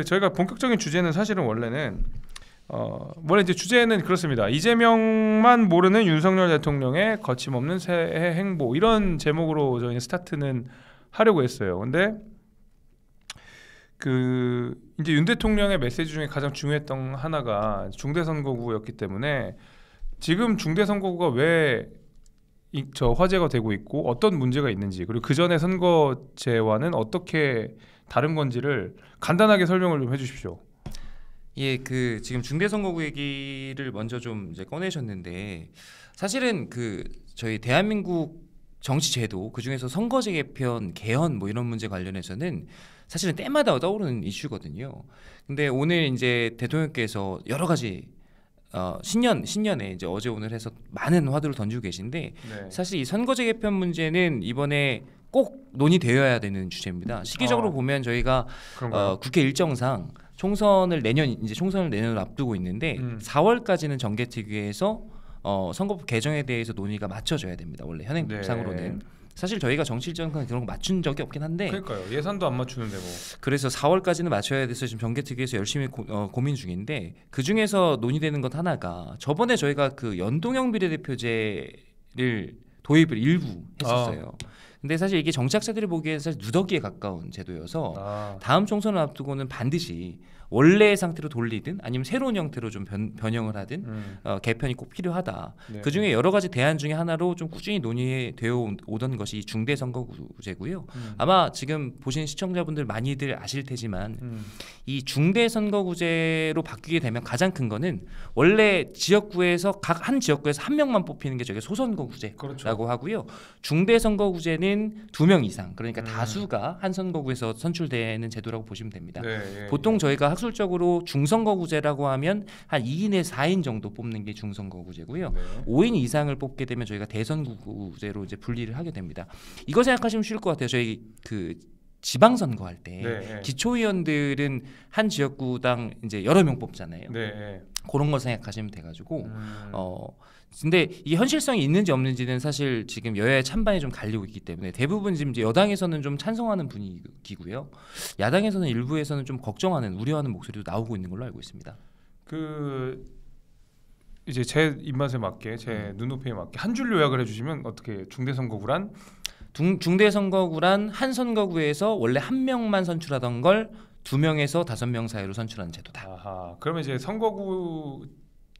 저희가 본격적인 주제는 사실은 원래 이제 주제는 그렇습니다. 이재명만 모르는 윤석열 대통령의 거침없는 새해 행보, 이런 제목으로 저희는 스타트는 하려고 했어요. 근데 이제 윤 대통령의 메시지 중에 가장 중요했던 하나가 중대선거구였기 때문에, 지금 중대선거구가 왜 화제가 되고 있고 어떤 문제가 있는지, 그리고 그 전에 선거제와는 어떻게 다른 건지를 간단하게 설명을 좀 해주십시오. 예, 지금 중대선거구 얘기를 먼저 좀 이제 꺼내셨는데, 사실은 저희 대한민국 정치제도, 그 중에서 선거제 개편, 개헌 뭐 이런 문제 관련해서는 사실은 때마다 떠오르는 이슈거든요. 근데 오늘 이제 대통령께서 여러 가지 신년에 이제 어제 오늘 해서 많은 화두를 던지고 계신데, 네. 사실 이 선거제 개편 문제는 이번에 꼭 논의되어야 되는 주제입니다. 시기적으로 보면 저희가 국회 일정상 총선을 내년을 앞두고 있는데 4월까지는 정개특위에서 선거법 개정에 대해서 논의가 맞춰져야 됩니다. 원래 현행법상으로는. 네. 사실 저희가 정치일정상 그런 거 맞춘 적이 없긴 한데, 그러니까요. 예산도 안 맞추는데 뭐. 그래서 4월까지는 맞춰야 돼서 지금 정개특위에서 열심히 고민 중인데, 그 중에서 논의되는 것 하나가, 저번에 저희가 연동형 비례대표제를 도입을 일부 했었어요. 근데 사실 이게 정치학자들이 보기에는 사실 누더기에 가까운 제도여서 다음 총선을 앞두고는 반드시 원래의 상태로 돌리든 아니면 새로운 형태로 좀 변형을 하든 개편이 꼭 필요하다. 네. 그중에 여러 가지 대안 중에 하나로 좀 꾸준히 논의되어 오던 것이 이 중대선거구제고요. 아마 지금 보신 시청자분들 많이들 아실 테지만 이 중대선거구제로 바뀌게 되면 가장 큰 거는, 원래 지역구에서 각 한 지역구에서 한 명만 뽑히는 게 저게 소선거구제라고 그렇죠. 하고요. 중대선거구제는 2명 이상, 그러니까 다수가 한 선거구에서 선출되는 제도라고 보시면 됩니다. 네, 보통 저희가 학술적으로 중선거구제라고 하면 한 2인에서 4인 정도 뽑는 게 중선거구제고요. 네. 5인 이상을 뽑게 되면 저희가 대선거구제로 이제 분리를 하게 됩니다. 이거 생각하시면 쉬울 것 같아요. 저희 지방선거 할 때 네. 기초의원들은 한 지역구당 이제 여러 명 뽑잖아요. 네. 그런 거 생각하시면 돼가지고 근데 이 현실성이 있는지 없는지는 사실 지금 여야의 찬반이 좀 갈리고 있기 때문에 대부분 지금 이제 여당에서는 좀 찬성하는 분위기고요, 야당에서는 일부에서는 좀 걱정하는, 우려하는 목소리도 나오고 있는 걸로 알고 있습니다. 이제 제 입맛에 맞게, 제 눈높이에 맞게 한 줄 요약을 해주시면, 어떻게 중대선거구란? 중대선거구란 한 선거구에서 원래 한 명만 선출하던 걸 2명에서 5명 사이로 선출하는 제도다. 아하, 그러면 이제 선거구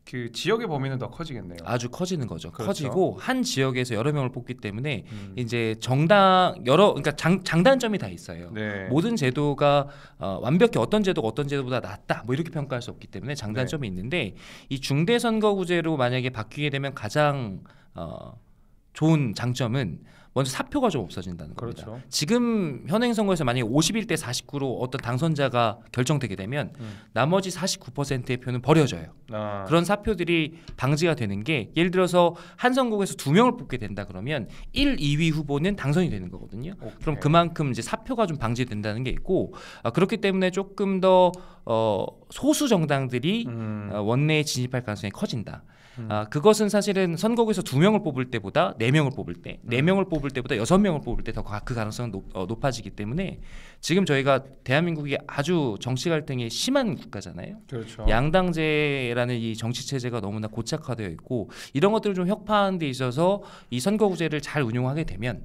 지역의 범위는 더 커지겠네요. 아주 커지는 거죠. 그렇죠. 커지고 한 지역에서 여러 명을 뽑기 때문에 이제 그러니까 장단점이 다 있어요. 네. 모든 제도가 완벽히 어떤 제도가 어떤 제도보다 낫다 뭐 이렇게 평가할 수 없기 때문에 장단점이 있는데, 이 중대선거구제로 만약에 바뀌게 되면 가장 좋은 장점은 먼저 사표가 좀 없어진다는 겁니다. 그렇죠. 지금 현행 선거에서 만약에 51대 49로 어떤 당선자가 결정되게 되면 나머지 49%의 표는 버려져요. 그런 사표들이 방지가 되는 게, 예를 들어서 한 선거구에서 2명을 뽑게 된다 그러면 1, 2위 후보는 당선이 되는 거거든요. 오케이. 그럼 그만큼 이제 사표가 좀 방지된다는 게 있고, 그렇기 때문에 조금 더 소수 정당들이 원내에 진입할 가능성이 커진다. 그것은 사실은 선거구에서 2명을 뽑을 때보다 4명을 뽑을 때, 4명을 뽑을 때보다 6명을 뽑을 때 더 그 가능성은 높아지기 때문에, 지금 저희가 대한민국이 아주 정치 갈등이 심한 국가잖아요. 그렇죠. 양당제라는 이 정치 체제가 너무나 고착화되어 있고, 이런 것들을 좀 혁파하는 데 있어서 이 선거구제를 잘 운용하게 되면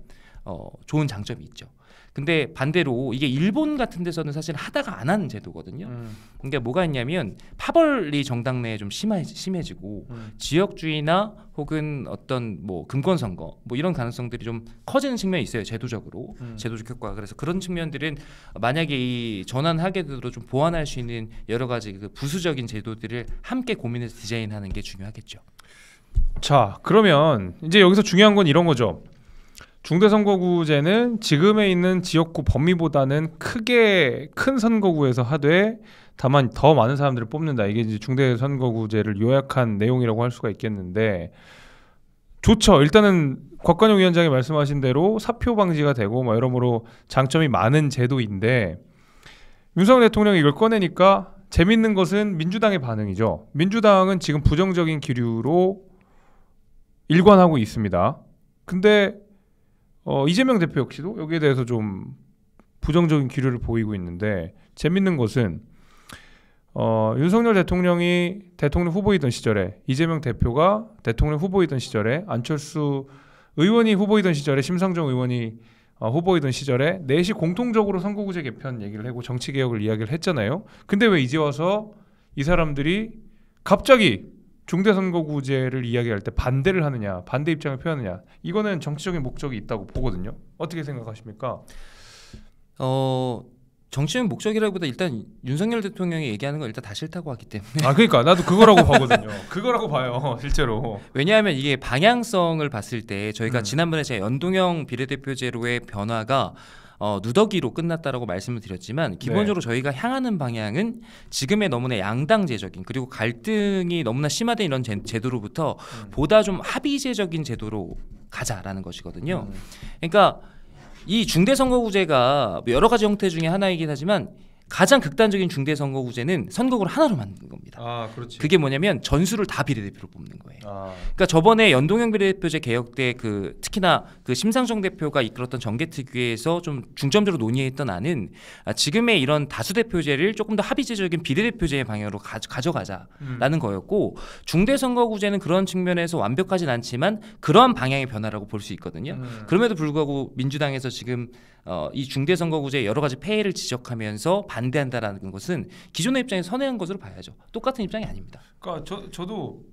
좋은 장점이 있죠. 근데 반대로 이게 일본 같은 데서는 사실 하다가 안 하는 제도거든요. 그러니까 뭐가 있냐면, 파벌이 정당 내에 좀 심해지고 지역주의나 혹은 어떤 뭐 금권 선거 뭐 이런 가능성들이 좀 커지는 측면이 있어요. 제도적으로 제도적 효과. 그래서 그런 측면들은 만약에 이 전환하게 되도록 좀 보완할 수 있는 여러 가지 부수적인 제도들을 함께 고민해서 디자인하는 게 중요하겠죠. 자, 그러면 이제 여기서 중요한 건 이런 거죠. 중대선거구제는 지금에 있는 지역구 범위보다는 크게 큰 선거구에서 하되, 다만 더 많은 사람들을 뽑는다. 이게 이제 중대선거구제를 요약한 내용이라고 할 수가 있겠는데, 좋죠. 일단은 곽관용 위원장이 말씀하신 대로 사표 방지가 되고 뭐 여러모로 장점이 많은 제도인데, 윤석열 대통령이 이걸 꺼내니까 재밌는 것은 민주당의 반응이죠. 민주당은 지금 부정적인 기류로 일관하고 있습니다. 근데 이재명 대표 역시도 여기에 대해서 좀 부정적인 기류를 보이고 있는데 재밌는 것은 윤석열 대통령이 대통령 후보이던 시절에 이재명 대표가 대통령 후보이던 시절에 안철수 의원이 후보이던 시절에 심상정 의원이 후보이던 시절에 넷이 공통적으로 선거구제 개편 얘기를 하고 정치개혁을 이야기를 했잖아요. 근데 왜 이제 와서 이 사람들이 갑자기 중대선거구제를 이야기할 때 반대를 하느냐, 반대 입장을 표하느냐, 이거는 정치적인 목적이 있다고 보거든요. 어떻게 생각하십니까? 정치적인 목적이라기보다 일단 윤석열 대통령이 얘기하는 건 일단 다 싫다고 하기 때문에. 그러니까 나도 그거라고 보거든요. 그거라고 봐요, 실제로. 왜냐하면 이게 방향성을 봤을 때 저희가 지난번에 제가 연동형 비례대표제로의 변화가 누더기로 끝났다라고 말씀을 드렸지만 기본적으로 저희가 향하는 방향은 지금의 너무나 양당제적인 그리고 갈등이 너무나 심화된 이런 제도로부터 보다 좀 합의제적인 제도로 가자라는 것이거든요. 그러니까 이 중대선거구제가 여러 가지 형태 중에 하나이긴 하지만 가장 극단적인 중대선거구제는 선거구를 하나로 만든 겁니다. 그렇지. 그게 뭐냐면 전수를 다 비례대표로 뽑는 거예요. 그러니까 저번에 연동형 비례대표제 개혁 때 특히나 그 심상정 대표가 이끌었던 정개특위에서 좀 중점적으로 논의했던 안은 지금의 이런 다수대표제를 조금 더 합의제적인 비례대표제의 방향으로 가져가자라는 거였고 중대선거구제는 그런 측면에서 완벽하진 않지만 그러한 방향의 변화라고 볼 수 있거든요. 그럼에도 불구하고 민주당에서 지금 이 중대선거구제의 여러 가지 폐해를 지적하면서 반대한다라는 것은 기존의 입장에서 선회한 것으로 봐야죠. 똑같은 입장이 아닙니다. 그러니까 저도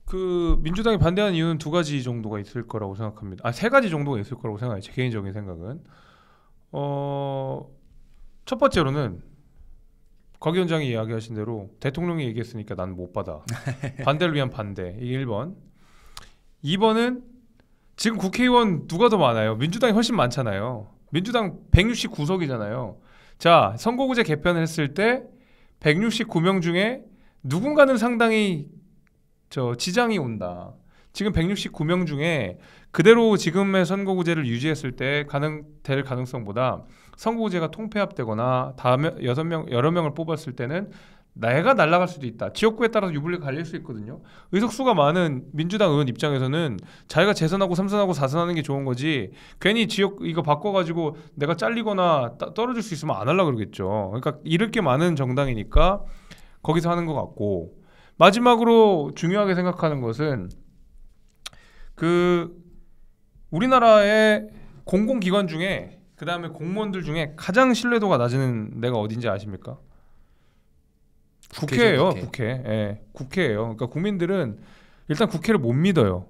그 민주당이 반대하는 이유는 두 가지 정도가 있을 거라고 생각합니다. 세 가지 정도가 있을 거라고 생각해요. 제 개인적인 생각은 첫 번째로는 곽 위원장이 이야기하신 대로 대통령이 얘기했으니까 난 못 받아. 반대를 위한 반대. 이게 1번. 2번은 지금 국회의원 누가 더 많아요? 민주당이 훨씬 많잖아요. 민주당 169석이잖아요. 자, 선거구제 개편을 했을 때 169명 중에 누군가는 상당히 지장이 온다. 지금 169명 중에 그대로 지금의 선거구제를 유지했을 때 될 가능성보다 선거구제가 통폐합되거나 다음에 여러 명을 뽑았을 때는 내가 날아갈 수도 있다. 지역구에 따라서 유불리가 갈릴 수 있거든요. 의석수가 많은 민주당 의원 입장에서는 자기가 재선하고 3선하고 4선하는 게 좋은 거지 괜히 지역 이거 바꿔가지고 내가 잘리거나 떨어질 수 있으면 안 하려고 그러겠죠. 그러니까 잃을 게 많은 정당이니까 거기서 하는 것 같고 마지막으로 중요하게 생각하는 것은 우리나라의 공공기관 중에 그 다음에 공무원들 중에 가장 신뢰도가 낮은 데가 어딘지 아십니까? 국회예요. 국회. 국회예요. 그러니까 국민들은 일단 국회를 못 믿어요.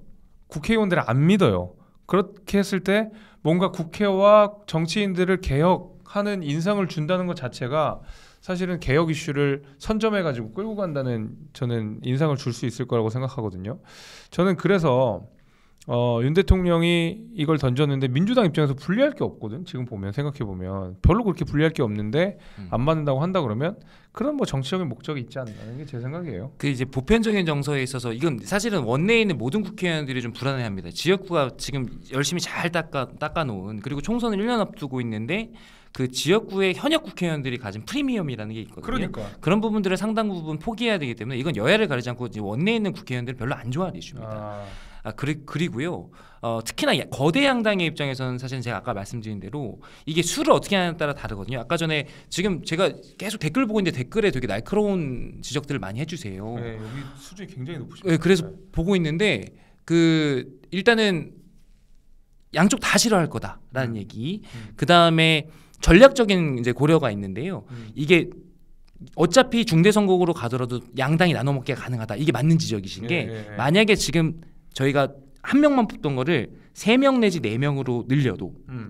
국회의원들을 안 믿어요. 그렇게 했을 때 뭔가 국회와 정치인들을 개혁하는 인상을 준다는 것 자체가 사실은 개혁 이슈를 선점해가지고 끌고 간다는 저는 인상을 줄 수 있을 거라고 생각하거든요. 저는 그래서 윤 대통령이 이걸 던졌는데 민주당 입장에서 불리할 게 없거든. 지금 생각해보면 별로 그렇게 불리할 게 없는데 안 맞는다고 한다 그러면 그런 정치적인 목적이 있지 않나는 게 제 생각이에요. 그 이제 보편적인 정서에 있어서 이건 사실은 원내에 있는 모든 국회의원들이 좀 불안해합니다. 지역구가 지금 열심히 잘 닦아놓은 그리고 총선을 1년 앞두고 있는데 그 지역구의 현역 국회의원들이 가진 프리미엄이라는 게 있거든요. 그러니까. 그런 부분들을 상당 부분 포기해야 되기 때문에 이건 여야를 가리지 않고 원내에 있는 국회의원들은 별로 안 좋아하는 이슈입니다. 그리고요. 특히나 거대 양당의 입장에서는 사실 제가 아까 말씀드린 대로 이게 수를 어떻게 하냐에 따라 다르거든요. 아까 전에 지금 제가 계속 댓글 보고 있는데 댓글에 되게 날카로운 지적들을 많이 해주세요. 네, 여기 수준이 굉장히 높으십니다. 네, 그래서 보고 있는데 일단은 양쪽 다 싫어할 거다라는 얘기. 그 다음에 전략적인 이제 고려가 있는데요. 이게 어차피 중대선거구로 가더라도 양당이 나눠 먹기가 가능하다. 이게 맞는 지적이신 게 만약에 지금 저희가 한 명만 뽑던 거를 3명 내지 4명으로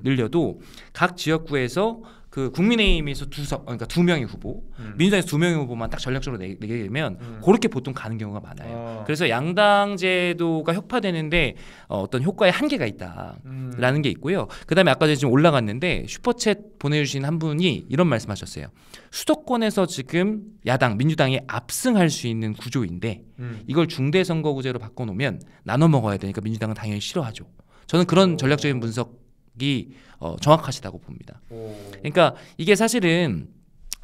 늘려도 각 지역구에서 그 국민의힘에서 2석, 그러니까 2명의 후보, 민주당에서 2명의 후보만 딱 전략적으로 내게 되면 그렇게 보통 가는 경우가 많아요. 그래서 양당 제도가 혁파되는데 어떤 효과의 한계가 있다라는 게 있고요. 그다음에 아까 전에 지금 올라갔는데 슈퍼챗 보내주신 한 분이 이런 말씀하셨어요. 수도권에서 지금 야당 민주당이 압승할 수 있는 구조인데 이걸 중대선거구제로 바꿔놓으면 나눠 먹어야 되니까 민주당은 당연히 싫어하죠. 저는 그런 전략적인 분석이 정확하시다고 봅니다. 그러니까 이게 사실은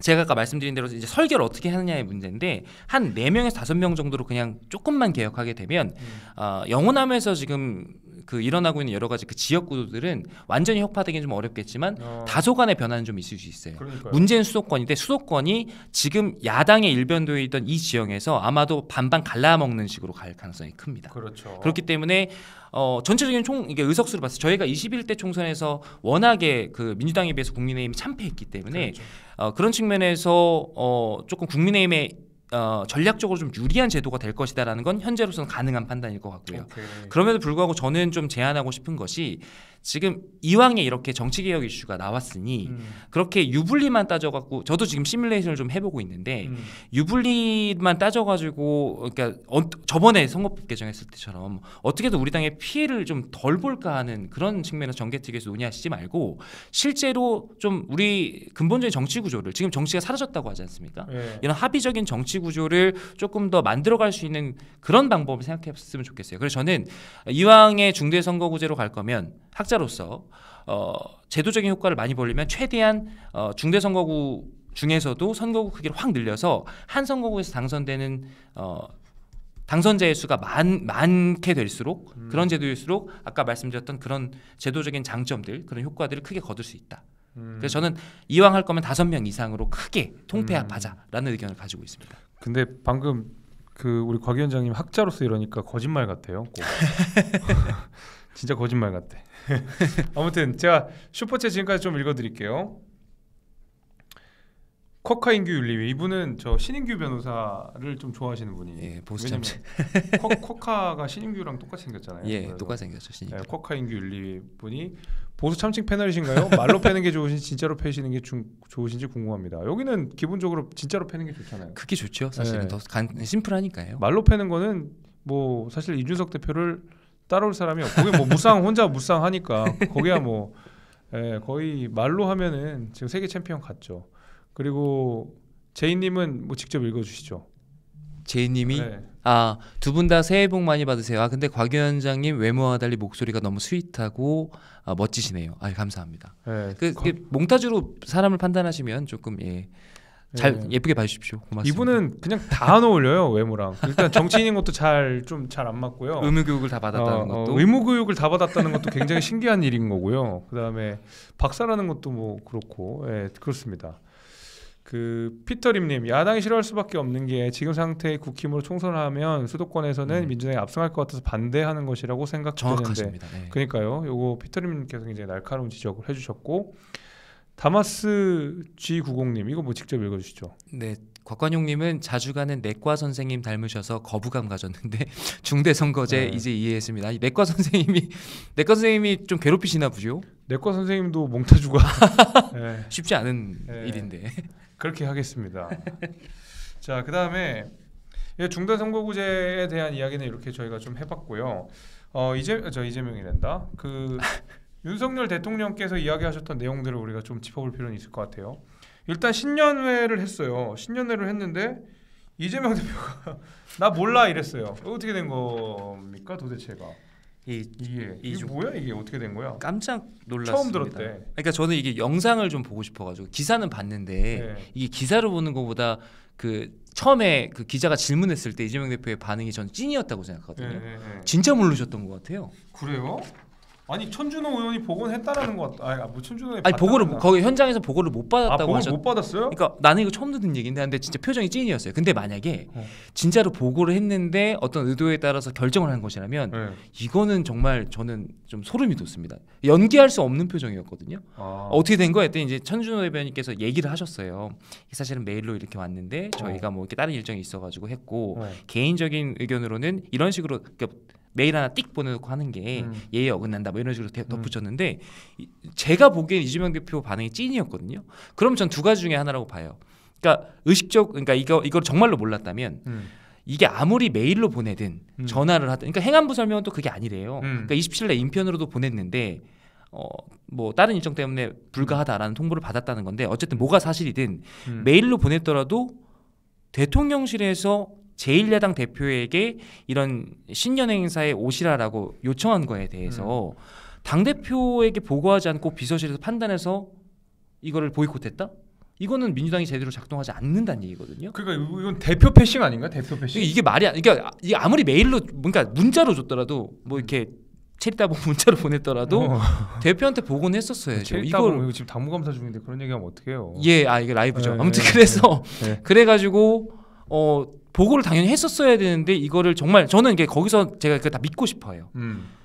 제가 아까 말씀드린 대로 이제 설계를 어떻게 하느냐의 문제인데 한 4명에서 5명 정도로 그냥 조금만 개혁하게 되면 영호남에서 지금 그 일어나고 있는 여러 가지 그 지역 구도들은 완전히 혁파되기는 좀 어렵겠지만 다소간의 변화는 좀 있을 수 있어요. 그러니까요. 문제는 수도권인데 수도권이 지금 야당의 일변도에 있던 이 지역에서 아마도 반반 갈라먹는 식으로 갈 가능성이 큽니다. 그렇죠. 그렇기 때문에 전체적인 이게 의석수를 봤을 때 저희가 21대 총선에서 워낙에 그 민주당에 비해서 국민의힘이 참패했기 때문에 그렇죠. 그런 측면에서 조금 국민의힘의 전략적으로 좀 유리한 제도가 될 것이다라는 건 현재로서는 가능한 판단일 것 같고요. 오케이. 그럼에도 불구하고 저는 좀 제안하고 싶은 것이 지금 이왕에 이렇게 정치개혁 이슈가 나왔으니 그렇게 유불리만 따져갖고 저도 지금 시뮬레이션을 좀 해보고 있는데 유불리만 따져가지고 그러니까 저번에 선거법 개정했을 때처럼 어떻게든 우리 당의 피해를 좀 덜 볼까 하는 그런 측면에서 정계특위에서 논의하시지 말고 실제로 좀 우리 근본적인 정치 구조를 지금 정치가 사라졌다고 하지 않습니까? 네. 이런 합의적인 정치 구조를 조금 더 만들어갈 수 있는 그런 방법을 생각했으면 좋겠어요. 그래서 저는 이왕의 중대선거구제로 갈 거면 학자로서 제도적인 효과를 많이 보려면 최대한 중대선거구 중에서도 선거구 크기를 확 늘려서 한 선거구에서 당선되는 당선자의 수가 많게 될수록 그런 제도일수록 아까 말씀드렸던 그런 제도적인 장점들 그런 효과들을 크게 거둘 수 있다. 그래서 저는 이왕 할 거면 5명 이상으로 크게 통폐합하자라는 의견을 가지고 있습니다. 근데 방금 그 우리 곽 위원장님 학자로서 이러니까 거짓말 같아요. 꼭. 진짜 거짓말 같아. 아무튼 제가 슈퍼챗 지금까지 좀 읽어드릴게요. 쿼카인규 윤리위 이분은 저 신인규 변호사를 좀 좋아하시는 분이에요. 예, 보수 참치. 쿼카가 신인규랑 똑같이 생겼잖아요. 예, 똑같이 생겼죠. 신인규. 네, 쿼카인규 윤리위 분이 보수 참칭 패널이신가요? 말로 패는 게 좋으신지 진짜로 패시는 게 좋으신지 궁금합니다. 여기는 기본적으로 진짜로 패는 게 좋잖아요. 그게 좋죠. 사실은 더 심플하니까요. 말로 패는 거는 뭐 사실 이준석 대표를 따라올 사람이 없고 거기 뭐 혼자 무쌍하니까 거기야 뭐 거의 말로 하면은 지금 세계 챔피언 같죠. 그리고 제이님은 뭐 직접 읽어주시죠. 제이님이 두 분 다 새해 복 많이 받으세요. 근데 곽 위원장님 외모와 달리 목소리가 너무 스윗하고 멋지시네요. 감사합니다. 몽타주로 사람을 판단하시면 조금 예쁘게 봐주십시오. 고맙습니다. 이분은 그냥 다 안 어울려요 외모랑. 일단 정치인인 것도 잘 안 맞고요. 의무 교육을 다 받았다는 것도 의무 교육을 다 받았다는 것도 굉장히 신기한 일인 거고요. 그다음에 박사라는 것도 뭐 그렇고 그렇습니다. 그 피터림님 야당이 싫어할 수밖에 없는 게 지금 상태의 국힘으로 총선을 하면 수도권에서는 민주당이 압승할 것 같아서 반대하는 것이라고 생각되는데 정확하십니다. 그러니까요. 요거 피터림님께서 굉장히 날카로운 지적을 해주셨고 다마스 G90님 이거 뭐 직접 읽어주시죠. 네, 곽관용님은 자주 가는 내과 선생님 닮으셔서 거부감 가졌는데 중대선거제 이제 이해했습니다. 내과 선생님이 좀 괴롭히시나 보죠. 내과 선생님도 몽타주가 쉽지 않은 일인데 그렇게 하겠습니다. 자, 그다음에 중대선거구제에 대한 이야기는 이렇게 저희가 좀 해봤고요. 이재명이란다. 그 윤석열 대통령께서 이야기하셨던 내용들을 우리가 좀 짚어볼 필요는 있을 것 같아요. 일단 신년회를 했어요. 신년회를 했는데 이재명 대표가 나 몰라 이랬어요. 어떻게 된 겁니까 도대체가? 이게 뭐야 이게 어떻게 된 거야? 깜짝 놀랐습니다. 처음 들었대. 그러니까 저는 이게 영상을 좀 보고 싶어가지고 기사는 봤는데 이게 기사를 보는 것보다 그 처음에 그 기자가 질문했을 때 이재명 대표의 반응이 전 찐이었다고 생각하거든요. 진짜 모르셨던 것 같아요. 그래요? 아니 천준호 의원이 복원했다라는 것 같다. 뭐 천준호 의원이 보고를 거기 현장에서 보고를 못 받았다고 보고를 못 받았어요? 그러니까 나는 이거 처음 듣는 얘기인데 근데 진짜 표정이 찐이었어요. 근데 만약에 진짜로 보고를 했는데 어떤 의도에 따라서 결정을 한 것이라면 이거는 정말 저는 좀 소름이 돋습니다. 연기할 수 없는 표정이었거든요. 어떻게 된 거야? 했더니 이제 천준호 대변인께서 얘기를 하셨어요. 사실은 메일로 이렇게 왔는데 저희가 뭐 이렇게 다른 일정이 있어가지고 했고 개인적인 의견으로는 이런 식으로 메일 하나 띡 보내놓고 하는 게 예의에 어긋난다 뭐 이런 식으로 덧붙였는데 제가 보기엔 이재명 대표 반응이 찐이었거든요. 그럼 전 두 가지 중에 하나라고 봐요. 그러니까 그러니까 이걸 정말로 몰랐다면 이게 아무리 메일로 보내든 전화를 하든 그러니까 행안부 설명은 또 그게 아니래요. 그러니까 27일에 인편으로도 보냈는데 뭐 다른 일정 때문에 불가하다라는 통보를 받았다는 건데 어쨌든 뭐가 사실이든 메일로 보냈더라도 대통령실에서 제1야당 대표에게 이런 신년 행사에 오시라라고 요청한 거에 대해서 당대표에게 보고하지 않고 비서실에서 판단해서 이거를 보이콧했다? 이거는 민주당이 제대로 작동하지 않는다는 얘기거든요. 그러니까 이건 대표 패싱 아닌가? 대표 패싱. 이게 말이 그러니까 이게 아무리 메일로 그러니까 문자로 줬더라도 뭐 이렇게 체리따봉 문자로 보냈더라도 대표한테 보고는 했었어야죠. 체리따봉 이거 지금 당무감사 중인데 그런 얘기하면 어떡해요? 예, 이게 라이브죠. 아무튼 그래서 그래가지고 보고를 당연히 했었어야 되는데 이거를 정말 저는 이게 거기서 제가 다 믿고 싶어요.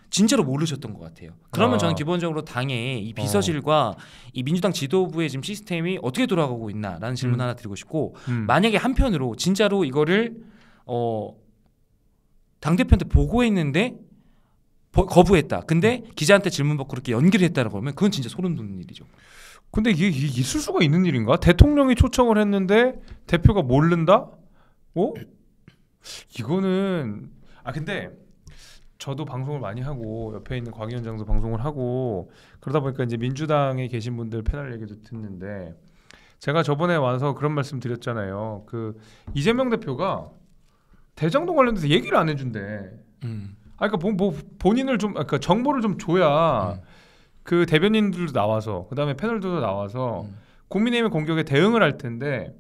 진짜로 모르셨던 것 같아요. 그러면 저는 기본적으로 당의 이 비서실과 이 민주당 지도부의 지금 시스템이 어떻게 돌아가고 있나라는 질문 하나 드리고 싶고 만약에 한편으로 진짜로 이거를 당대표한테 보고했는데 거부했다. 근데 기자한테 질문 받고 그렇게 연기를 했다라고 하면 그건 진짜 소름 돋는 일이죠. 근데 이게 있을 수가 있는 일인가? 대통령이 초청을 했는데 대표가 모른다? 이거는 근데 저도 방송을 많이 하고 옆에 있는 곽 위원장도 방송을 하고 그러다 보니까 이제 민주당에 계신 분들 패널 얘기도 듣는데 제가 저번에 와서 그런 말씀 드렸잖아요. 그 이재명 대표가 대장동 관련돼서 얘기를 안 해준대. 그러니까 본인을 좀 그러니까 정보를 좀 줘야 그 대변인들도 나와서 그다음에 패널들도 나와서 국민의힘의 공격에 대응을 할 텐데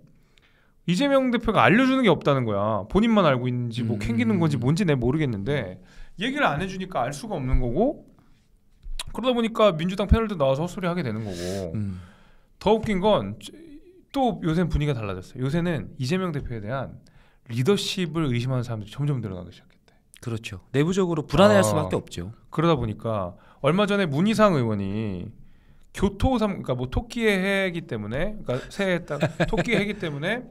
이재명 대표가 알려주는 게 없다는 거야. 본인만 알고 있는지 뭐 캥기는 건지 뭔지 내가 모르겠는데 얘기를 안 해주니까 알 수가 없는 거고 그러다 보니까 민주당 패널도 나와서 헛소리 하게 되는 거고 더 웃긴 건 또 요새는 분위기가 달라졌어요. 요새는 이재명 대표에 대한 리더십을 의심하는 사람들이 점점 늘어나기 시작했대. 그렇죠. 내부적으로 불안해할 수밖에 없죠. 그러다 보니까 얼마 전에 문희상 의원이 그러니까 뭐 토끼의 해이기 때문에 그러니까 새해 딱 토끼의 해이기 때문에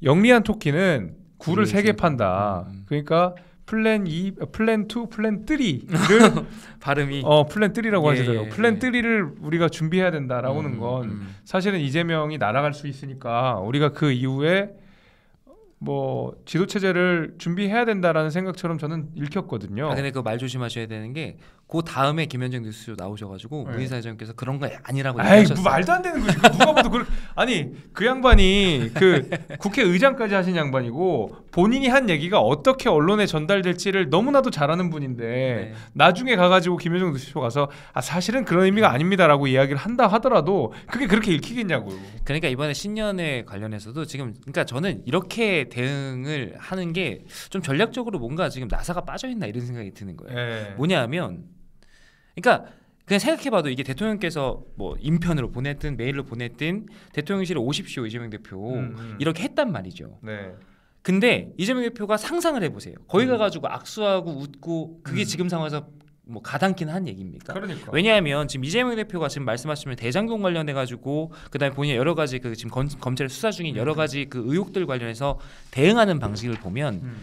영리한 토끼는 굴을 3개 판다. 그러니까 플랜 2, 플랜 2, 플랜 3를 발음이 플랜 3라고 하시더라고요. 플랜 3를 우리가 준비해야 된다라고는 건 사실은 이재명이 날아갈 수 있으니까 우리가 그 이후에 뭐 지도 체제를 준비해야 된다라는 생각처럼 저는 읽혔거든요. 근데 그 말 조심하셔야 되는 게 그 다음에 김현정 뉴스 나오셔가지고 문희상 회장님께서 그런 거 아니라고 얘기하셨어요. 뭐 말도 안 되는 거지. 누가 봐도 그 양반이 그 국회의장까지 하신 양반이고 본인이 한 얘기가 어떻게 언론에 전달될지를 너무나도 잘하는 분인데 나중에 가가지고 김현정 뉴스쇼 가서 사실은 그런 의미가 아닙니다라고 이야기를 한다 하더라도 그게 그렇게 읽히겠냐고요. 그러니까 이번에 신년에 관련해서도 지금 그러니까 저는 이렇게 대응을 하는 게 좀 전략적으로 뭔가 지금 나사가 빠져있나 이런 생각이 드는 거예요. 뭐냐하면 그러니까 그냥 생각해봐도 이게 대통령께서 뭐 인편으로 보냈든 메일로 보냈든 대통령실에 오십시오 이재명 대표 이렇게 했단 말이죠. 근데 이재명 대표가 상상을 해보세요. 거기 가가지고 악수하고 웃고 그게 지금 상황에서 뭐 가당키는 한 얘기입니까? 그러니까. 왜냐하면 지금 이재명 대표가 지금 말씀하시면 대장동 관련해 가지고 그다음에 본인의 여러 가지 그 지금 검찰 수사 중인 여러 가지 그 의혹들 관련해서 대응하는 방식을 보면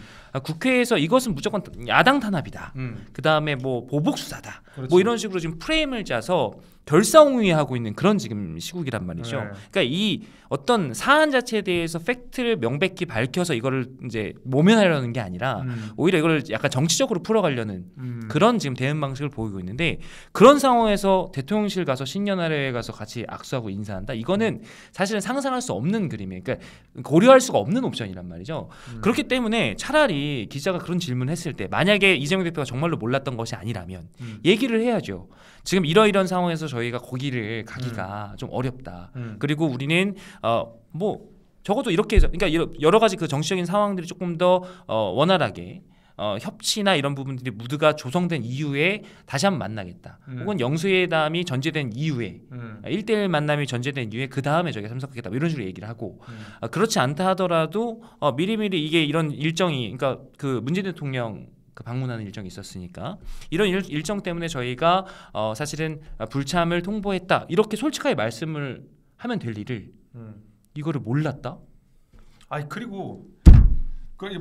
국회에서 이것은 무조건 야당 탄압이다. 그다음에 뭐 보복 수사다. 뭐 이런 식으로 지금 프레임을 짜서 결사옹위하고 있는 그런 지금 시국이란 말이죠. 그러니까 이 어떤 사안 자체에 대해서 팩트를 명백히 밝혀서 이거를 이제 모면하려는 게 아니라 오히려 이걸 약간 정치적으로 풀어가려는 그런 지금 대응 방식을 보이고 있는데 그런 상황에서 대통령실 가서 신년하례에 가서 같이 악수하고 인사한다. 이거는 사실은 상상할 수 없는 그림이에요. 그러니까 고려할 수가 없는 옵션이란 말이죠. 그렇기 때문에 차라리 기자가 그런 질문을 했을 때 만약에 이재명 대표가 정말로 몰랐던 것이 아니라면 얘기를 해야죠. 지금 이러이런 상황에서 저희가 거기를 가기가 좀 어렵다. 그리고 우리는 뭐 적어도 이렇게 해서 그러니까 여러 가지 그 정치적인 상황들이 조금 더 원활하게 협치나 이런 부분들이 모두가 조성된 이후에 다시 한번 만나겠다. 혹은 영수회담이 전제된 이후에 1대1 만남이 전제된 이후에 그 다음에 저희가 참석하겠다. 뭐 이런 식으로 얘기를 하고 그렇지 않다 하더라도 미리미리 이게 이런 일정이 그러니까 그 문재인 대통령 그 방문하는 일정이 있었으니까 이런 일정 때문에 저희가 사실은 불참을 통보했다. 이렇게 솔직하게 말씀을 하면 될 일을 이거를 몰랐다? 그리고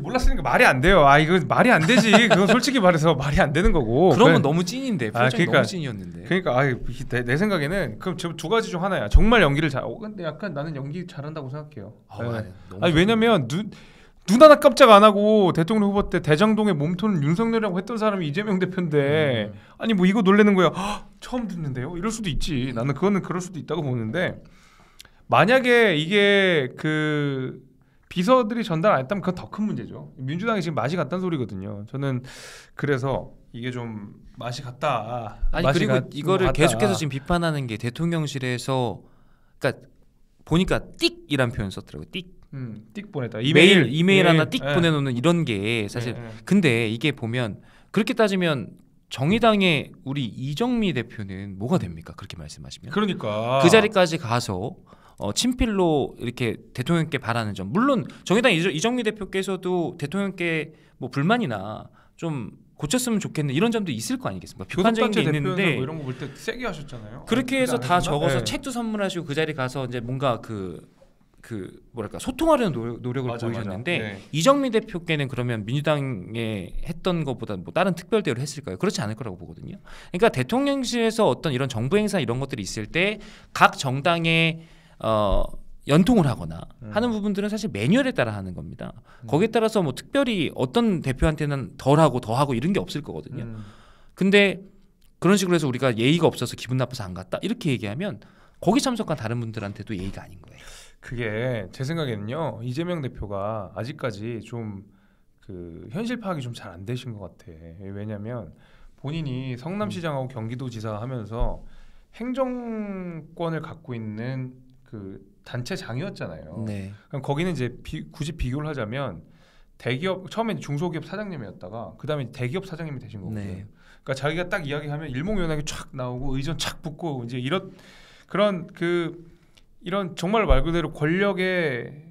몰랐으니까 말이 안 돼요. 이거 말이 안 되지. 그건 솔직히 말해서 말이 안 되는 거고. 그러면 너무 찐인데 표정이 그러니까, 너무 찐이었는데. 그러니까 내 생각에는 그럼 두 가지 중 하나야. 정말 연기를 근데 약간 나는 연기 잘한다고 생각해요. 왜냐면 눈 하나 깜짝 안 하고 대통령 후보 때 대장동의 몸통은 윤석열이라고 했던 사람이 이재명 대표인데 아니 뭐 이거 놀래는 거야. 처음 듣는데요. 이럴 수도 있지. 나는 그거는 그럴 수도 있다고 보는데 만약에 이게 그 비서들이 전달 안 했다면 그건 더 큰 문제죠. 민주당이 지금 맛이 갔다는 소리거든요. 저는 그래서 이게 좀 맛이 갔다. 그리고 이거를 계속해서 지금 비판하는 게 대통령실에서 그러니까 보니까 띡이란 표현 썼더라고요. 띡 보냈다. 이메일 하나 띡 보내놓는 이런 게 사실 근데 이게 보면 그렇게 따지면 정의당의 우리 이정미 대표는 뭐가 됩니까? 그렇게 말씀하시면. 그러니까 그 자리까지 가서 친필로 이렇게 대통령께 바라는 점. 물론 정의당 이정미 대표께서도 대통령께 뭐 불만이나 좀 고쳤으면 좋겠는 이런 점도 있을 거 아니겠습니까? 비판적인 게 있는데 뭐 이런 거 볼 때 세게 하셨잖아요. 그렇게 해서 다 적어서 네. 책도 선물하시고 그 자리 가서 이제 뭔가 그 뭐랄까 소통하려는 노력을 보이셨는데 네. 이정미 대표께는 그러면 민주당에 했던 것보다 뭐 다른 특별 대우를 했을까요? 그렇지 않을 거라고 보거든요. 그러니까 대통령실에서 어떤 이런 정부 행사 이런 것들이 있을 때 각 정당의 연통을 하거나 하는 부분들은 사실 매뉴얼에 따라 하는 겁니다. 거기에 따라서 뭐 특별히 어떤 대표한테는 덜하고 더하고 이런 게 없을 거거든요. 근데 그런 식으로 해서 우리가 예의가 없어서 기분 나빠서 안 갔다 이렇게 얘기하면 거기 참석한 다른 분들한테도 예의가 아닌 거예요. 그게 제 생각에는요. 이재명 대표가 아직까지 좀 그 현실 파악이 좀 잘 안 되신 것 같아. 왜냐하면 본인이 성남시장하고 경기도지사 하면서 행정권을 갖고 있는 그 단체장이었잖아요. 네. 그럼 거기는 이제 굳이 비교를 하자면 대기업 처음에 중소기업 사장님이었다가 그다음에 대기업 사장님이 되신 거거든요. 네. 그러니까 자기가 딱 이야기하면 일목요연하게 촥 나오고 의전 착 붙고 이제 이런 그런 이런 정말 말 그대로 권력의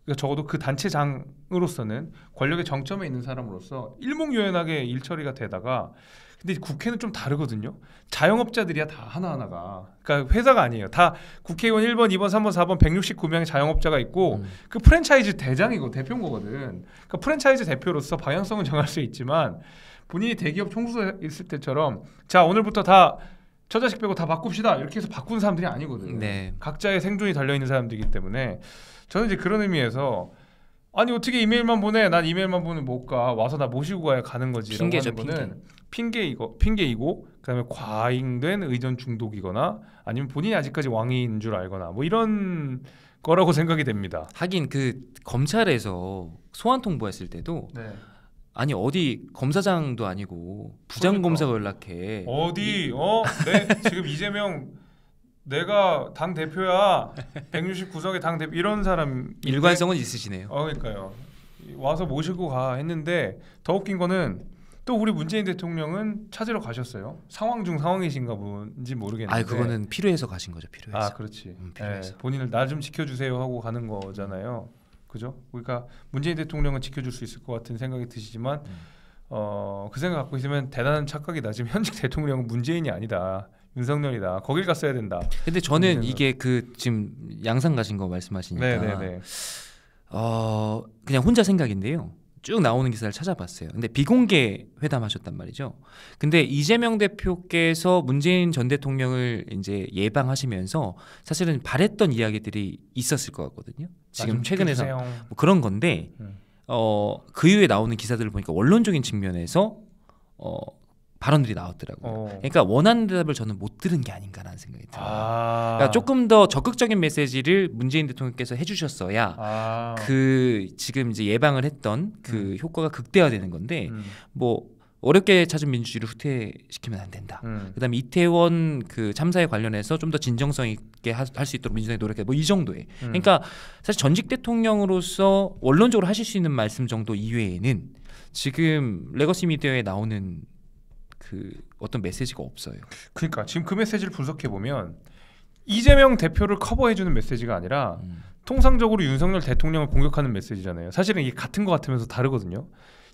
그러니까 적어도 그 단체장으로서는 권력의 정점에 있는 사람으로서 일목요연하게 일처리가 되다가 근데 국회는 좀 다르거든요. 자영업자들이야 다 하나하나가. 그러니까 회사가 아니에요. 다 국회의원 1번, 2번, 3번, 4번 169명의 자영업자가 있고 그 프랜차이즈 대장이고 대표인 거거든. 그러니까 프랜차이즈 대표로서 방향성은 정할 수 있지만 본인이 대기업 총수에 있을 때처럼 자 오늘부터 다 처자식 빼고 다 바꿉시다 이렇게 해서 바꾸는 사람들이 아니거든. 네. 각자의 생존이 달려있는 사람들이기 때문에 저는 이제 그런 의미에서 아니 어떻게 이메일만 보내? 난 이메일만 보내 못 가. 와서 나 모시고 가야 가는 거지. 핑계죠, 라고 하는 거는 핑계이고 그다음에 과잉된 의전 중독이거나 아니면 본인이 아직까지 왕인 줄 알거나 뭐 이런 거라고 생각이 됩니다. 하긴 그 검찰에서 소환 통보했을 때도 네. 아니 어디 검사장도 아니고 부장 검사가 연락해. 어디 네 지금 이재명 내가 당 대표야 169석의 당 대표 이런 사람 일관성은 있으시네요. 그러니까요. 와서 모시고 가 했는데 더 웃긴 거는 또 우리 문재인 대통령은 찾으러 가셨어요. 상황 중 상황이신가 뭔지 모르겠는데. 아 그거는 필요해서 가신 거죠. 필요해서. 아 그렇지. 필요해서. 네, 본인을 나 좀 지켜주세요 하고 가는 거잖아요. 그죠? 그러니까 문재인 대통령은 지켜줄 수 있을 것 같은 생각이 드시지만 그 생각 갖고 있으면 대단한 착각이다. 지금 현직 대통령은 문재인이 아니다. 윤석열이다. 거길 갔어야 된다. 근데 저는 이게 그 지금 양산 가신 거 말씀하시니까 네네네. 그냥 혼자 생각인데요. 쭉 나오는 기사를 찾아봤어요. 근데 비공개 회담하셨단 말이죠. 근데 이재명 대표께서 문재인 전 대통령을 이제 예방하시면서 사실은 바랬던 이야기들이 있었을 것 같거든요. 지금 최근에서 뭐 그런 건데 그 이후에 나오는 기사들을 보니까 원론적인 측면에서 발언들이 나왔더라고요. 그러니까 원하는 대답을 저는 못 들은 게 아닌가라는 생각이 들어요. 그러니까 조금 더 적극적인 메시지를 문재인 대통령께서 해주셨어야 그 지금 이제 예방을 했던 그 효과가 극대화되는 건데 뭐 어렵게 찾은 민주주의를 후퇴시키면 안 된다. 그다음에 이태원 그 참사에 관련해서 좀 더 진정성 있게 할 수 있도록 민주당이 노력해. 뭐 이 정도에. 그러니까 사실 전직 대통령으로서 원론적으로 하실 수 있는 말씀 정도 이외에는 지금 레거시 미디어에 나오는 그 어떤 메시지가 없어요. 그러니까 지금 그 메시지를 분석해 보면 이재명 대표를 커버해주는 메시지가 아니라 통상적으로 윤석열 대통령을 공격하는 메시지잖아요. 사실은 이게 같은 것 같으면서 다르거든요.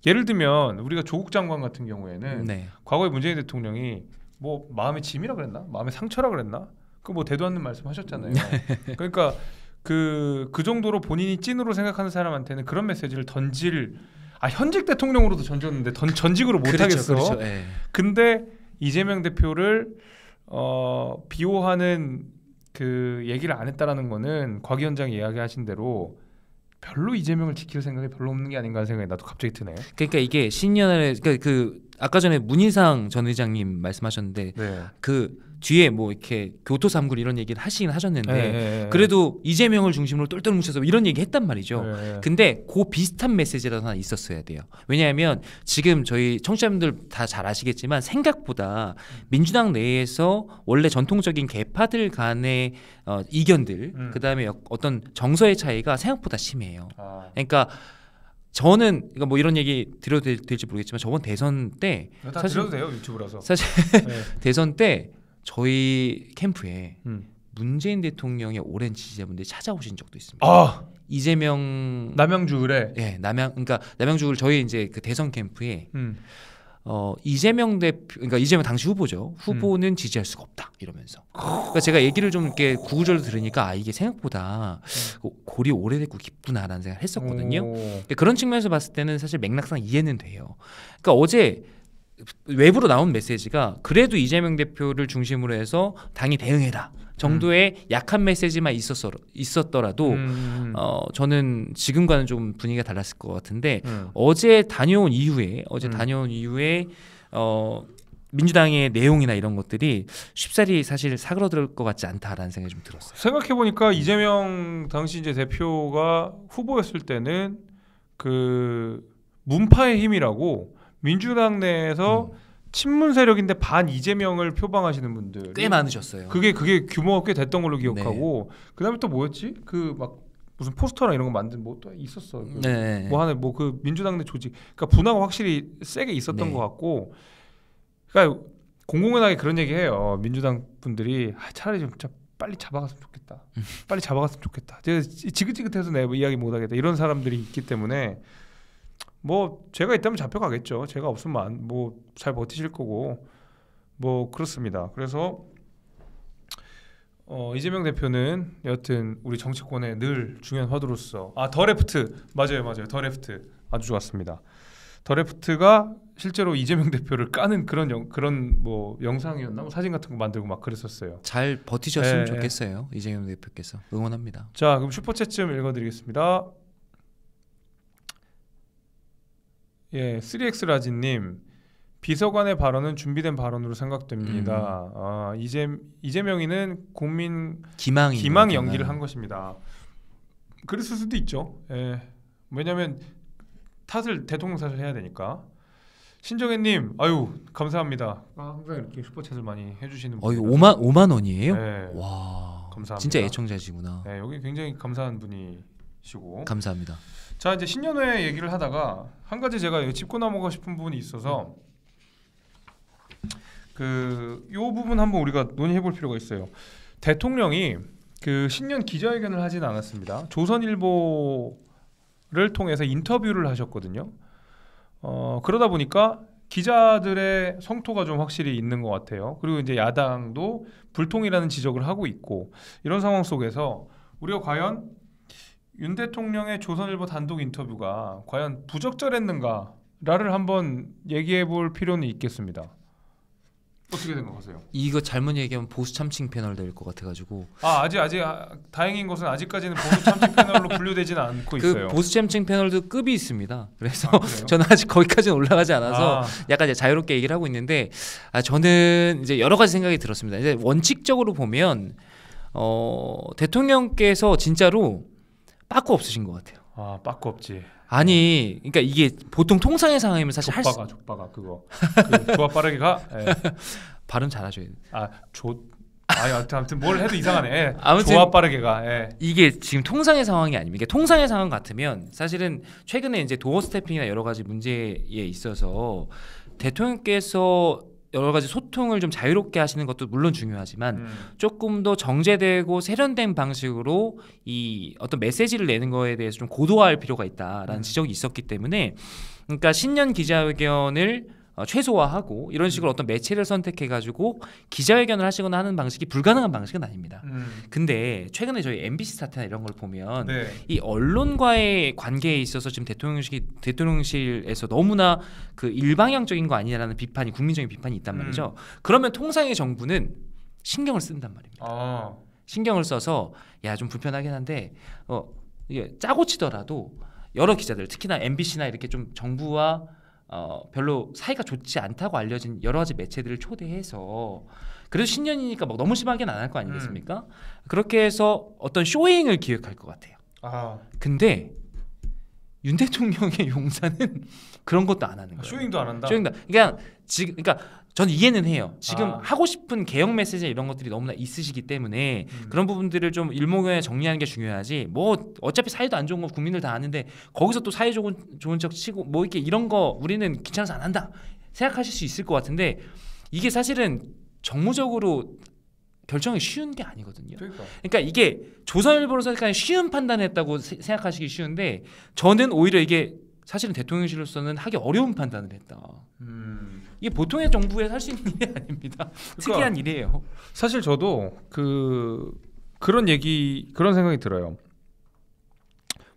예를 들면 우리가 조국 장관 같은 경우에는 네. 과거에 문재인 대통령이 뭐 마음의 짐이라 그랬나, 마음의 상처라 그랬나, 그 뭐 대도 않는 말씀하셨잖아요. 그러니까 그 정도로 본인이 찐으로 생각하는 사람한테는 그런 메시지를 던질. 현직 대통령으로도 던졌는데 전직으로 못 하겠어. 그렇죠. 네. 근데 이재명 대표를 비호하는 그 얘기를 안 했다라는 거는 곽 위원장이 이야기하신 대로 별로 이재명을 지킬 생각이 별로 없는 게 아닌가 하는 생각이 나도 갑자기 드네요. 그러니까 이게 신년에 그 아까 전에 문희상 전 의장님 말씀하셨는데 네. 그 뒤에 뭐 이렇게 교토 삼굴 이런 얘기를 하시긴 하셨는데 그래도 이재명을 중심으로 똘똘 뭉쳐서 이런 얘기 했단 말이죠. 근데 그 비슷한 메시지라도 하나 있었어야 돼요. 왜냐하면 지금 저희 청취자분들 다 잘 아시겠지만 생각보다 민주당 내에서 원래 전통적인 계파들 간의 이견들 그다음에 어떤 정서의 차이가 생각보다 심해요. 그러니까 저는 그러니까 뭐 이런 얘기 드려도 될지 모르겠지만 저번 대선 때 다 드려도 돼요 유튜브라서. 사실 네. 대선 때 저희 캠프에 문재인 대통령의 오랜 지지자분들이 찾아오신 적도 있습니다. 이재명 남양주 의뢰. 네, 그러니까 남양주 의뢰 저희 이제 그 대선 캠프에 이재명 대표, 그러니까 이재명 당시 후보죠. 후보는 지지할 수가 없다 이러면서. 그러니까 제가 얘기를 좀 이렇게 구구절로 들으니까 이게 생각보다 골이 오래됐고 깊구나라는 생각을 했었거든요. 그러니까 그런 측면에서 봤을 때는 사실 맥락상 이해는 돼요. 그러니까 어제 외부로 나온 메시지가 그래도 이재명 대표를 중심으로 해서 당이 대응해라 정도의 약한 메시지만 있었더라도 저는 지금과는 좀 분위기가 달랐을 것 같은데 어제 다녀온 이후에 민주당의 내용이나 이런 것들이 쉽사리 사실 사그러들 것 같지 않다라는 생각이 좀 들었어요. 생각해 보니까 이재명 당시 이제 대표가 후보였을 때는 그 문파의 힘이라고 민주당 내에서 친문 세력인데 반 이재명을 표방하시는 분들 꽤 많으셨어요. 그게 규모가 꽤 됐던 걸로 기억하고 그다음에 또 뭐였지? 그 막 무슨 포스터랑 이런 거 만든 뭐 또 있었어. 뭐 하는 뭐 그 민주당 내 조직. 그러니까 분화가 확실히 세게 있었던 것 같고. 그러니까 공공연하게 그런 얘기해요. 민주당 분들이 차라리 좀 빨리 잡아갔으면 좋겠다. 빨리 잡아갔으면 좋겠다. 제가 지긋지긋해서 내가 이야기 못 하겠다. 이런 사람들이 있기 때문에. 뭐 제가 있다면 잡혀가겠죠. 제가 없으면 뭐 잘 버티실 거고 뭐 그렇습니다. 그래서 이재명 대표는 여하튼 우리 정치권의 늘 중요한 화두로서 더 레프트 맞아요. 더 레프트 아주 좋았습니다. 더 레프트가 실제로 이재명 대표를 까는 그런 뭐 영상이었나 뭐 사진 같은 거 만들고 막 그랬었어요. 잘 버티셨으면 좋겠어요. 이재명 대표께서 응원합니다. 자 그럼 슈퍼챗 좀 읽어드리겠습니다. 예, 3X 라진님 비서관의 발언은 준비된 발언으로 생각됩니다. 이재명이는 국민 기망 연기를 한 것입니다. 그랬을 수도 있죠. 예, 왜냐하면 대통령 탓을 해야 되니까. 신정혜님, 아유 감사합니다. 항상 이렇게 슈퍼챗을 많이 해주시는 분. 5만 원이에요? 네. 와, 감사합니다. 진짜 애청자시구나. 네, 여기 굉장히 감사한 분이시고. 감사합니다. 자 이제 신년회 얘기를 하다가 한 가지 제가 짚고 넘어가고 싶은 부분이 있어서 요 부분 한번 우리가 논의해볼 필요가 있어요. 대통령이 그 신년 기자회견을 하지는 않았습니다. 조선일보를 통해서 인터뷰를 하셨거든요. 그러다 보니까 기자들의 성토가 좀 확실히 있는 것 같아요. 그리고 이제 야당도 불통이라는 지적을 하고 있고 이런 상황 속에서 우리가 과연 윤 대통령의 조선일보 단독 인터뷰가 과연 부적절했는가를 한번 얘기해 볼 필요는 있겠습니다. 어떻게 생각하세요? 이거 잘못 얘기하면 보수 참칭 패널 될 것 같아가지고 아직 다행인 것은 아직까지는 보수 참칭 패널로 분류되지는 않고 있어요. 보수 참칭 패널도 급이 있습니다. 그래서 저는 아직 거기까지는 올라가지 않아서 약간 이제 자유롭게 얘기를 하고 있는데 저는 이제 여러 가지 생각이 들었습니다. 이제 원칙적으로 보면 대통령께서 진짜로 빠꾸 없으신 것 같아요. 빠꾸 없지. 아니, 그러니까 이게 보통 통상의 상황이면 사실 족바가 그거 좋아 빠르게 가. 발음 잘하셔야 돼. 아무튼 뭘 해도 이상하네. 아무튼 좋아 빠르게 가. 이게 지금 통상의 상황이 아닙니다. 통상의 상황 같으면 사실은 최근에 이제 도어 스태핑이나 여러 가지 문제에 있어서 대통령께서 여러 가지 소통을 좀 자유롭게 하시는 것도 물론 중요하지만 조금 더 정제되고 세련된 방식으로 이 어떤 메시지를 내는 거에 대해서 좀 고도화할 필요가 있다라는 지적이 있었기 때문에 그러니까 신년 기자회견을 최소화하고 이런 식으로 어떤 매체를 선택해가지고 기자회견을 하시거나 하는 방식이 불가능한 방식은 아닙니다. 근데 최근에 저희 MBC 사태나 이런 걸 보면 이 언론과의 관계에 있어서 지금 대통령실에서 너무나 그 일방향적인 거 아니냐라는 비판이 국민적인 비판이 있단 말이죠. 그러면 통상의 정부는 신경을 쓴단 말입니다. 신경을 써서 좀 불편하긴 한데 이게 짜고 치더라도 여러 기자들 특히나 MBC나 이렇게 좀 정부와 별로 사이가 좋지 않다고 알려진 여러 가지 매체들을 초대해서 그래도 신년이니까 막 너무 심하게는 안 할 거 아니겠습니까? 그렇게 해서 어떤 쇼잉을 기획할 것 같아요. 근데 윤 대통령의 용사는 그런 것도 안 하는 거예요. 쇼잉도 안 한다. 쇼잉도 그러니까 저는 이해는 해요. 지금 하고 싶은 개혁 메시지 이런 것들이 너무나 있으시기 때문에 그런 부분들을 좀 일목요연에 정리하는 게 중요하지. 뭐 어차피 사이도 안 좋은 거 국민들 다 아는데 거기서 또 사이 좋은 척 치고 뭐 이렇게 이런 거 우리는 귀찮아서 안 한다 생각하실 수 있을 것 같은데 이게 사실은 정무적으로 결정이 쉬운 게 아니거든요. 그러니까 이게 조선일보로서 약간 쉬운 판단했다고 생각하시기 쉬운데 저는 오히려 이게 사실은 대통령실로서는 하기 어려운 판단을 했다. 이게 보통의 정부에 할 수 있는 일이 아닙니다. 특이한 일이에요. 사실 저도 그런 생각이 들어요.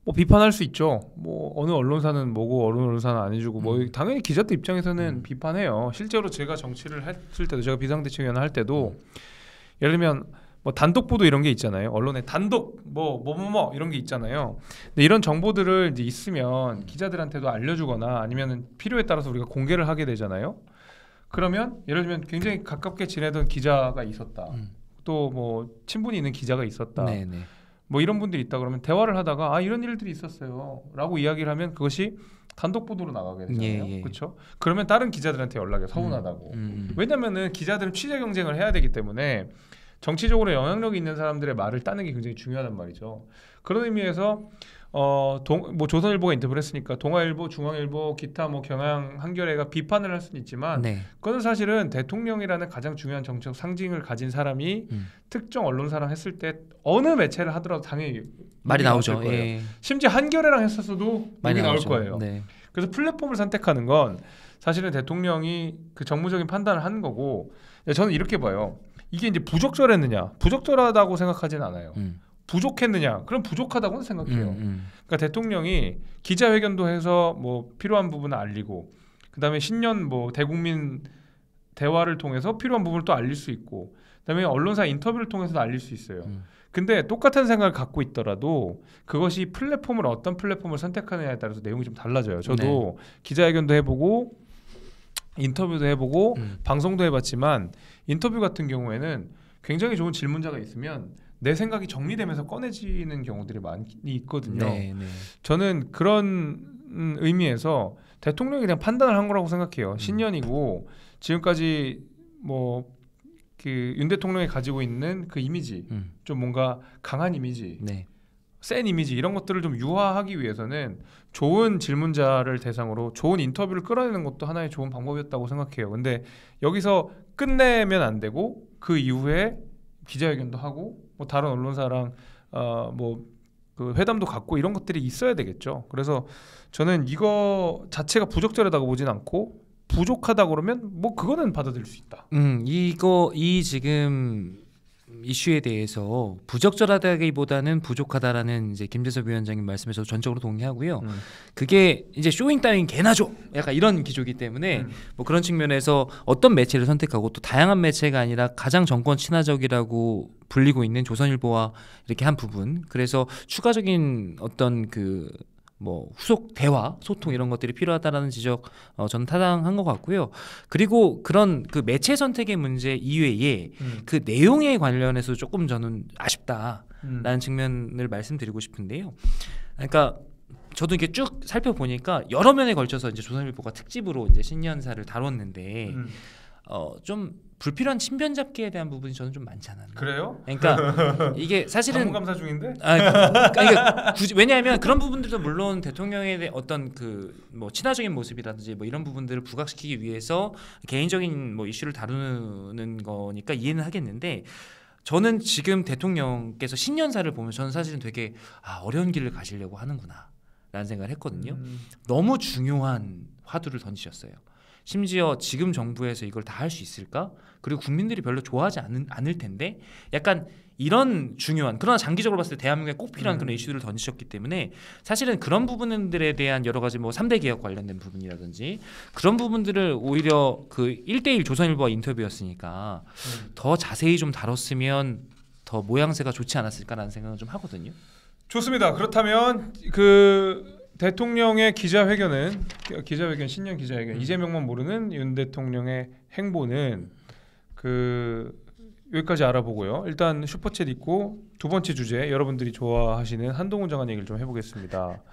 뭐 비판할 수 있죠. 뭐 어느 언론사는 뭐고 어느 언론사는 안 해주고 뭐 당연히 기자들 입장에서는 비판해요. 실제로 제가 정치를 했을 때도 제가 비상대책위원회 할 때도 예를 들면 뭐 단독 보도 이런 게 있잖아요. 언론에 단독 뭐 이런 게 있잖아요. 근데 이런 정보들을 이제 있으면 기자들한테도 알려주거나 아니면 필요에 따라서 우리가 공개를 하게 되잖아요. 그러면 예를 들면 굉장히 가깝게 지내던 기자가 있었다. 또 뭐 친분이 있는 기자가 있었다. 네네. 뭐 이런 분들이 있다 그러면 대화를 하다가 이런 일들이 있었어요라고 이야기를 하면 그것이 단독 보도로 나가게 되잖아요. 그렇죠? 그러면 다른 기자들한테 연락이 서운하다고. 왜냐면은 기자들은 취재 경쟁을 해야 되기 때문에 정치적으로 영향력이 있는 사람들의 말을 따는 게 굉장히 중요하단 말이죠. 그런 의미에서 뭐 조선일보가 인터뷰를 했으니까 동아일보, 중앙일보, 기타 뭐 경향, 한겨레가 비판을 할 수는 있지만 그건 사실은 대통령이라는 가장 중요한 정책 상징을 가진 사람이 특정 언론사랑 했을 때 어느 매체를 하더라도 당연히 말이 나오죠. 거예요. 심지어 한겨레랑 했었어도 말이 나올 거예요. 네. 그래서 플랫폼을 선택하는 건 사실은 대통령이 그 정무적인 판단을 하는 거고 저는 이렇게 봐요. 이게 이제 부적절했느냐? 부적절하다고 생각하진 않아요. 부족했느냐? 그럼 부족하다고는 생각해요. 그러니까 대통령이 기자회견도 해서 뭐 필요한 부분을 알리고, 그다음에 신년 뭐 대국민 대화를 통해서 필요한 부분을 또 알릴 수 있고, 그다음에 언론사 인터뷰를 통해서도 알릴 수 있어요. 근데 똑같은 생각을 갖고 있더라도 그것이 플랫폼을 어떤 플랫폼을 선택하느냐에 따라서 내용이 좀 달라져요. 저도 기자회견도 해보고 인터뷰도 해보고 방송도 해봤지만 인터뷰 같은 경우에는 굉장히 좋은 질문자가 있으면 내 생각이 정리되면서 꺼내지는 경우들이 많이 있거든요. 저는 그런 의미에서 대통령이 그냥 판단을 한 거라고 생각해요. 신년이고 지금까지 뭐 그 윤 대통령이 가지고 있는 그 이미지, 좀 뭔가 강한 이미지, 센 이미지 이런 것들을 좀 유화하기 위해서는 좋은 질문자를 대상으로 좋은 인터뷰를 끌어내는 것도 하나의 좋은 방법이었다고 생각해요. 근데 여기서 끝내면 안 되고 그 이후에 기자회견도 하고 뭐 다른 언론사랑 뭐 그 회담도 갖고 이런 것들이 있어야 되겠죠. 그래서 저는 이거 자체가 부적절하다고 보진 않고 부족하다 그러면 뭐 그거는 받아들일 수 있다. 이 지금 이슈에 대해서 부적절하다기보다는 부족하다라는 이제 김재섭 위원장님 말씀에서 전적으로 동의하고요. 그게 이제 쇼잉 따윈 개나 줘 약간 이런 기조이기 때문에 뭐 그런 측면에서 어떤 매체를 선택하고 또 다양한 매체가 아니라 가장 정권 친화적이라고 불리고 있는 조선일보와 이렇게 한 부분, 그래서 추가적인 어떤 그 뭐 후속 대화, 소통 이런 것들이 필요하다라는 지적 저는 타당한 것 같고요. 그리고 그런 그 매체 선택의 문제 이외에 그 내용에 관련해서 조금 저는 아쉽다라는 측면을 말씀드리고 싶은데요. 그러니까 저도 이렇게 쭉 살펴보니까 여러 면에 걸쳐서 이제 조선일보가 특집으로 이제 신년사를 다뤘는데 좀 불필요한 친변 잡기에 대한 부분이 저는 좀 많지 않았나. 그래요? 그러니까 이게 사실은 전문감사 중인데? 그러니까 굳이 왜냐하면 그런 부분들도 물론 대통령에 대한 어떤 그 뭐 친화적인 모습이라든지 뭐 이런 부분들을 부각시키기 위해서 개인적인 뭐 이슈를 다루는 거니까 이해는 하겠는데, 저는 지금 대통령께서 신년사를 보면 저는 사실은 되게 어려운 길을 가시려고 하는구나라는 생각을 했거든요. 너무 중요한 화두를 던지셨어요. 심지어 지금 정부에서 이걸 다 할 수 있을까? 그리고 국민들이 별로 좋아하지 않을 텐데 약간 이런 중요한, 그러나 장기적으로 봤을 때 대한민국에 꼭 필요한 그런 이슈들을 던지셨기 때문에 사실은 그런 부분들에 대한 여러 가지 뭐 3대 개혁 관련된 부분이라든지 그런 부분들을 오히려 그 1대1 조선일보와 인터뷰였으니까 더 자세히 좀 다뤘으면 더 모양새가 좋지 않았을까라는 생각을 좀 하거든요. 좋습니다. 그렇다면 그 대통령의 기자회견은 신년 기자회견 이재명만 모르는 윤 대통령의 행보는 그 여기까지 알아보고요. 일단 슈퍼챗 있고 두 번째 주제, 여러분들이 좋아하시는 한동훈 장관 얘기를 좀 해보겠습니다.